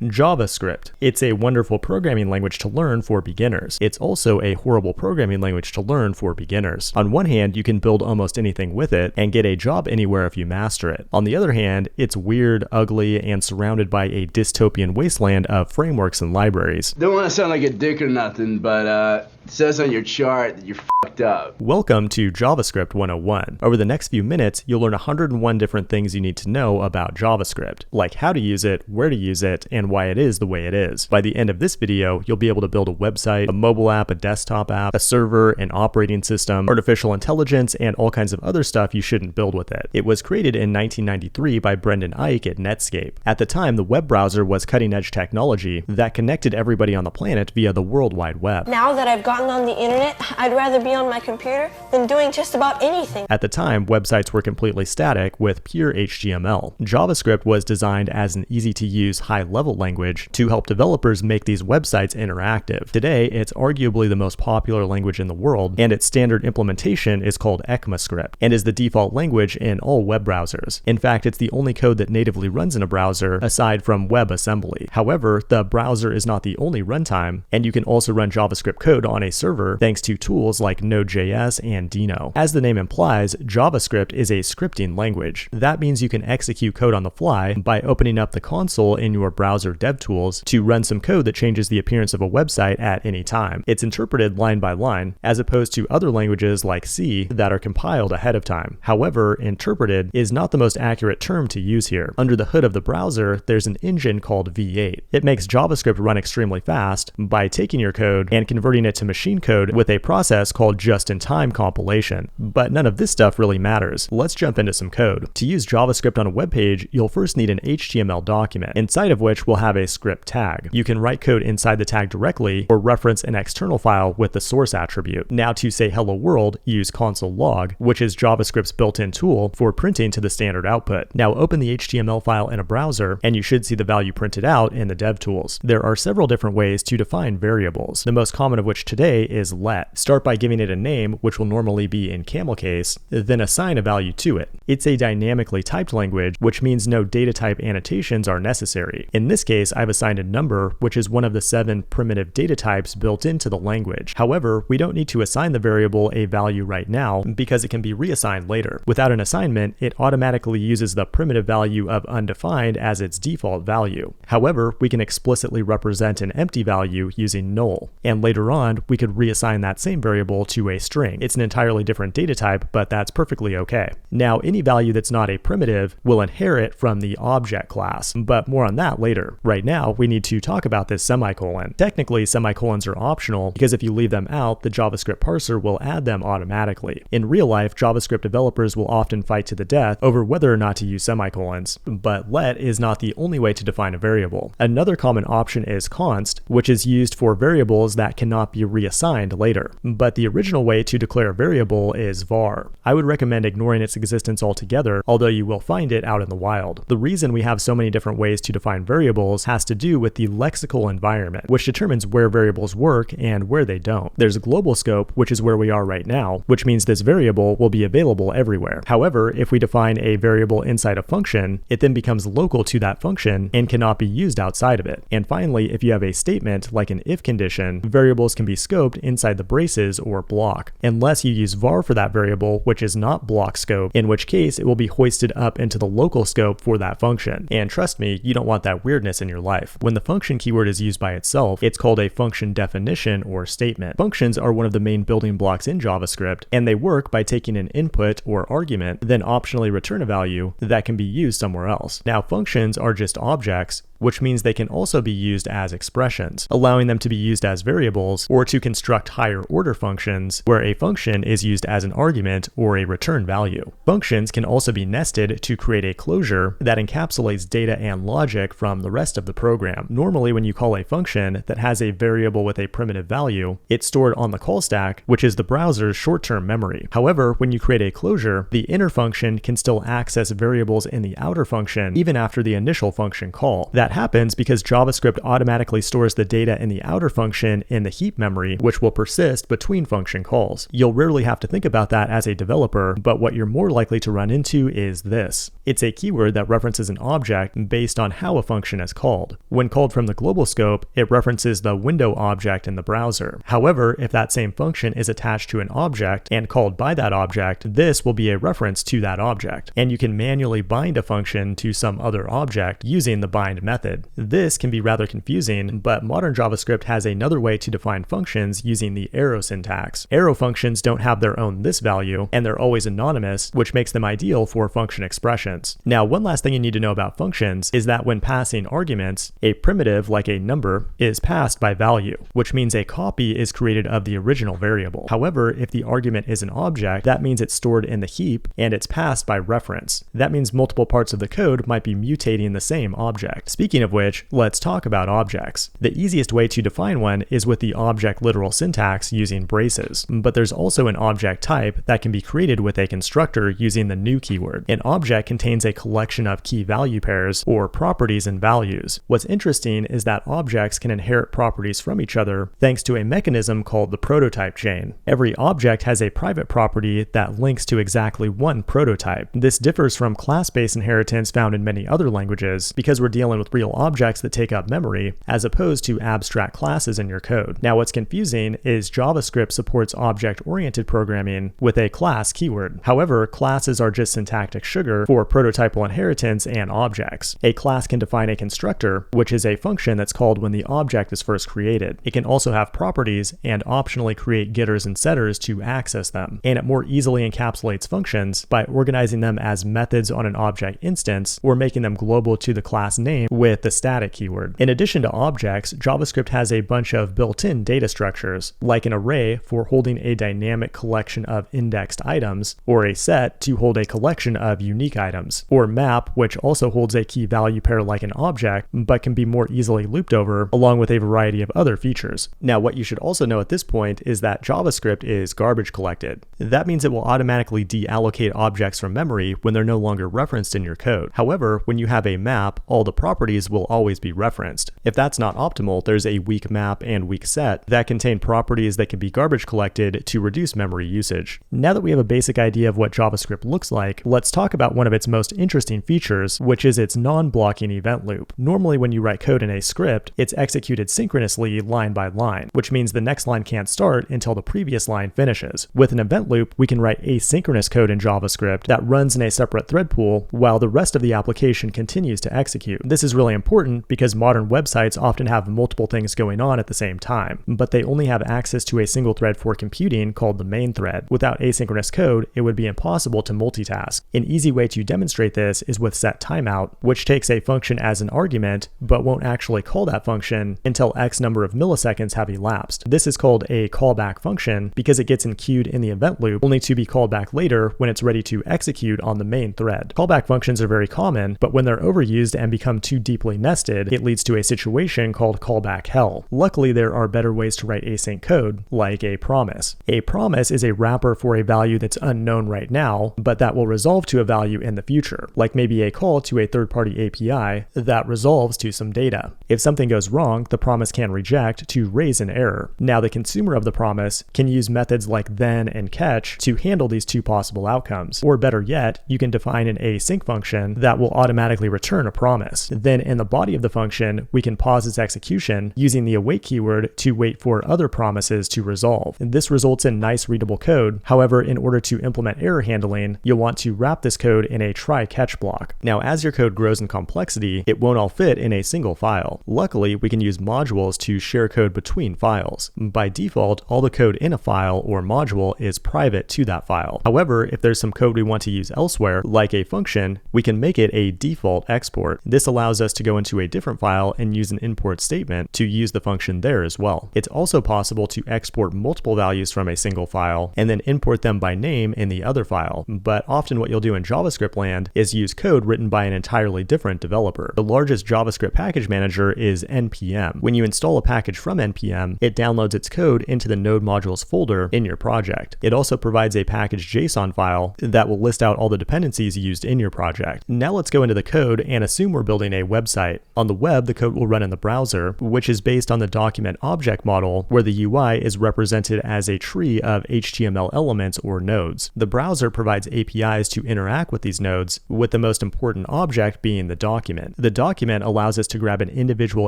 JavaScript. It's a wonderful programming language to learn for beginners. It's also a horrible programming language to learn for beginners. On one hand, you can build almost anything with it and get a job anywhere if you master it. On the other hand, it's weird, ugly, and surrounded by a dystopian wasteland of frameworks and libraries. Don't want to sound like a dick or nothing, but it says on your chart that you're fucked up. Welcome to JavaScript 101. Over the next few minutes, you'll learn 101 different things you need to know about JavaScript, like how to use it, where to use it, and why it is the way it is. By the end of this video, you'll be able to build a website, a mobile app, a desktop app, a server, an operating system, artificial intelligence, and all kinds of other stuff you shouldn't build with it. It was created in 1993 by Brendan Eich at Netscape. At the time, the web browser was cutting-edge technology that connected everybody on the planet via the World Wide Web. Now that I've gotten on the internet, I'd rather be on my computer than doing just about anything. At the time, websites were completely static with pure HTML. JavaScript was designed as an easy-to-use, high-level language to help developers make these websites interactive. Today, it's arguably the most popular language in the world, and its standard implementation is called ECMAScript, and is the default language in all web browsers. In fact, it's the only code that natively runs in a browser aside from WebAssembly. However, the browser is not the only runtime, and you can also run JavaScript code on a server thanks to tools like Node.js and Deno. As the name implies, JavaScript is a scripting language. That means you can execute code on the fly by opening up the console in your browser DevTools to run some code that changes the appearance of a website at any time. It's interpreted line by line, as opposed to other languages like C that are compiled ahead of time. However, interpreted is not the most accurate term to use here. Under the hood of the browser, there's an engine called V8. It makes JavaScript run extremely fast by taking your code and converting it to machine code with a process called just-in-time compilation. But none of this stuff really matters. Let's jump into some code. To use JavaScript on a web page, you'll first need an HTML document, inside of which we'll have a script tag. You can write code inside the tag directly or reference an external file with the source attribute. Now to say hello world, use console log, which is JavaScript's built-in tool for printing to the standard output. Now open the HTML file in a browser, and you should see the value printed out in the DevTools. There are several different ways to define variables, the most common of which today is let. Start by giving it a name, which will normally be in camel case, then assign a value to it. It's a dynamically typed language, which means no data type annotations are necessary. In this case, I've assigned a number, which is one of the 7 primitive data types built into the language. However, we don't need to assign the variable a value right now because it can be reassigned later. Without an assignment, it automatically uses the primitive value of undefined as its default value. However, we can explicitly represent an empty value using null, and later on, we could reassign that same variable to a string. It's an entirely different data type, but that's perfectly okay. Now, any value that's not a primitive will inherit from the object class, but more on that later. Right now, we need to talk about this semicolon. Technically, semicolons are optional because if you leave them out, the JavaScript parser will add them automatically. In real life, JavaScript developers will often fight to the death over whether or not to use semicolons, but let is not the only way to define a variable. Another common option is const, which is used for variables that cannot be reassigned later. But the original way to declare a variable is var. I would recommend ignoring its existence altogether, although you will find it out in the wild. The reason we have so many different ways to define variables has to do with the lexical environment, which determines where variables work and where they don't. There's a global scope, which is where we are right now, which means this variable will be available everywhere. However, if we define a variable inside a function, it then becomes local to that function and cannot be used outside of it. And finally, if you have a statement like an if condition, variables can be scoped inside the braces or block, unless you use var for that variable, which is not block scope, in which case it will be hoisted up into the local scope for that function. And trust me, you don't want that weirdness in your life. When the function keyword is used by itself, it's called a function definition or statement. Functions are one of the main building blocks in JavaScript, and they work by taking an input or argument, then optionally return a value that can be used somewhere else. Now, functions are just objects, which means they can also be used as expressions, allowing them to be used as variables or to construct higher order functions where a function is used as an argument or a return value. Functions can also be nested to create a closure that encapsulates data and logic from the rest of the program. Normally, when you call a function that has a variable with a primitive value, it's stored on the call stack, which is the browser's short-term memory. However, when you create a closure, the inner function can still access variables in the outer function even after the initial function call. That That happens because JavaScript automatically stores the data in the outer function in the heap memory, which will persist between function calls. You'll rarely have to think about that as a developer, but what you're more likely to run into is this. It's a keyword that references an object based on how a function is called. When called from the global scope, it references the window object in the browser. However, if that same function is attached to an object and called by that object, this will be a reference to that object, and you can manually bind a function to some other object using the bind method. This can be rather confusing, but modern JavaScript has another way to define functions using the arrow syntax. Arrow functions don't have their own this value, and they're always anonymous, which makes them ideal for function expressions. Now, one last thing you need to know about functions is that when passing arguments, a primitive like a number is passed by value, which means a copy is created of the original variable. However, if the argument is an object, that means it's stored in the heap and it's passed by reference. That means multiple parts of the code might be mutating the same object. Speaking of which, let's talk about objects. The easiest way to define one is with the object literal syntax using braces, but there's also an object type that can be created with a constructor using the new keyword. An object contains a collection of key value pairs or properties and values. What's interesting is that objects can inherit properties from each other thanks to a mechanism called the prototype chain. Every object has a private property that links to exactly one prototype. This differs from class-based inheritance found in many other languages because we're dealing with real objects that take up memory as opposed to abstract classes in your code. Now, what's confusing is JavaScript supports object-oriented programming with a class keyword. However, classes are just syntactic sugar for prototypal inheritance and objects. A class can define a constructor, which is a function that's called when the object is first created. It can also have properties and optionally create getters and setters to access them. And it more easily encapsulates functions by organizing them as methods on an object instance or making them global to the class name with the static keyword. In addition to objects, JavaScript has a bunch of built-in data structures, like an array for holding a dynamic collection of indexed items, or a set to hold a collection of unique items, or map, which also holds a key value pair like an object, but can be more easily looped over, along with a variety of other features. Now, what you should also know at this point is that JavaScript is garbage collected. That means it will automatically deallocate objects from memory when they're no longer referenced in your code. However, when you have a map, all the properties will always be referenced. If that's not optimal, there's a weak map and weak set that contain properties that can be garbage collected to reduce memory usage. Now that we have a basic idea of what JavaScript looks like, let's talk about one of its most interesting features, which is its non-blocking event loop. Normally, when you write code in a script, it's executed synchronously line by line, which means the next line can't start until the previous line finishes. With an event loop, we can write asynchronous code in JavaScript that runs in a separate thread pool while the rest of the application continues to execute. This is really important because modern websites often have multiple things going on at the same time, but they only have access to a single thread for computing called the main thread. Without asynchronous code, it would be impossible to multitask. An easy way to demonstrate this is with setTimeout, which takes a function as an argument, but won't actually call that function until X number of milliseconds have elapsed. This is called a callback function because it gets enqueued in the event loop only to be called back later when it's ready to execute on the main thread. Callback functions are very common, but when they're overused and become too deeply nested, it leads to a situation called callback hell. Luckily, there are better ways to write async code, like a promise. A promise is a wrapper for a value that's unknown right now, but that will resolve to a value in the future, like maybe a call to a third-party API that resolves to some data. If something goes wrong, the promise can reject to raise an error. Now, the consumer of the promise can use methods like then and catch to handle these two possible outcomes. Or better yet, you can define an async function that will automatically return a promise. Then in the body of the function, we can pause its execution using the await keyword to wait for other promises to resolve. And this results in nice readable code. However, in order to implement error handling, you'll want to wrap this code in a try-catch block. Now, as your code grows in complexity, it won't all fit in a single file. Luckily, we can use modules to share code between files. By default, all the code in a file or module is private to that file. However, if there's some code we want to use elsewhere, like a function, we can make it a default export. This allows us to go into a different file and use an import statement to use the function there as well. It's also possible to export multiple values from a single file and then import them by name in the other file. But often what you'll do in JavaScript land is use code written by an entirely different developer. The largest JavaScript package manager is NPM. When you install a package from NPM, it downloads its code into the node modules folder in your project. It also provides a package JSON file that will list out all the dependencies used in your project. Now let's go into the code and assume we're building a web website. On the web, the code will run in the browser, which is based on the document object model, where the UI is represented as a tree of HTML elements or nodes. The browser provides APIs to interact with these nodes, with the most important object being the document. The document allows us to grab an individual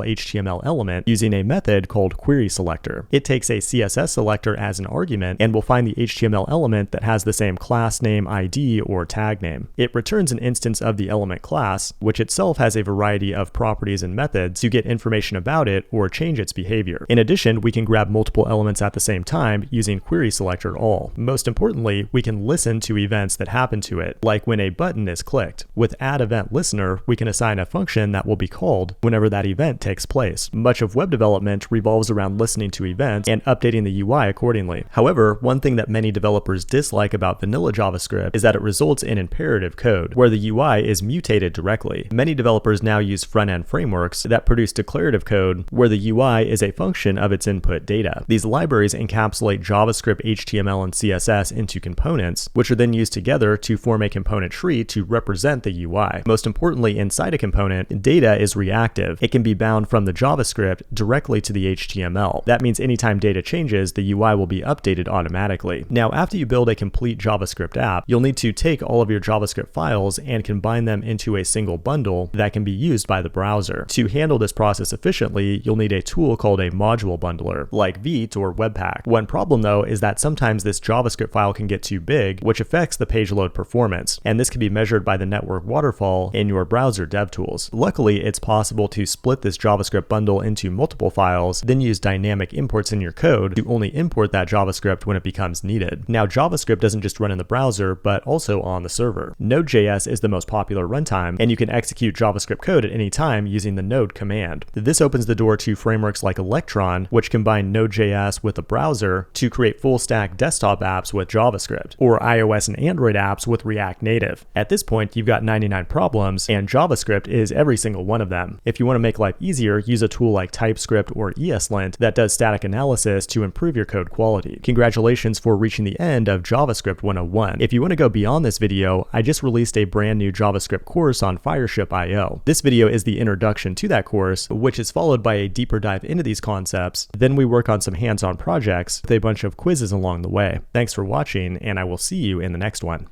HTML element using a method called querySelector. It takes a CSS selector as an argument and will find the HTML element that has the same class name, ID, or tag name. It returns an instance of the element class, which itself has a variety of properties and methods to get information about it or change its behavior. In addition, we can grab multiple elements at the same time using querySelector all. Most importantly, we can listen to events that happen to it, like when a button is clicked. With addEventListener, we can assign a function that will be called whenever that event takes place. Much of web development revolves around listening to events and updating the UI accordingly. However, one thing that many developers dislike about vanilla JavaScript is that it results in imperative code, where the UI is mutated directly. Many developers now use front-end frameworks that produce declarative code, where the UI is a function of its input data. These libraries encapsulate JavaScript, HTML, and CSS into components, which are then used together to form a component tree to represent the UI. Most importantly, inside a component, data is reactive. It can be bound from the JavaScript directly to the HTML. That means anytime data changes, the UI will be updated automatically. Now, after you build a complete JavaScript app, you'll need to take all of your JavaScript files and combine them into a single bundle that can be used by the browser. To handle this process efficiently, you'll need a tool called a module bundler, like Vite or Webpack. One problem though is that sometimes this JavaScript file can get too big, which affects the page load performance, and this can be measured by the network waterfall in your browser DevTools. Luckily, it's possible to split this JavaScript bundle into multiple files, then use dynamic imports in your code to only import that JavaScript when it becomes needed. Now, JavaScript doesn't just run in the browser, but also on the server. Node.js is the most popular runtime, and you can execute JavaScript code at any time using the node command. This opens the door to frameworks like Electron, which combine Node.js with a browser to create full-stack desktop apps with JavaScript, or iOS and Android apps with React Native. At this point, you've got 99 problems, and JavaScript is every single one of them. If you want to make life easier, use a tool like TypeScript or ESLint that does static analysis to improve your code quality. Congratulations for reaching the end of JavaScript 101. If you want to go beyond this video, I just released a brand new JavaScript course on Fireship.io. This video is the introduction to that course, which is followed by a deeper dive into these concepts. Then we work on some hands-on projects with a bunch of quizzes along the way. Thanks for watching, and I will see you in the next one.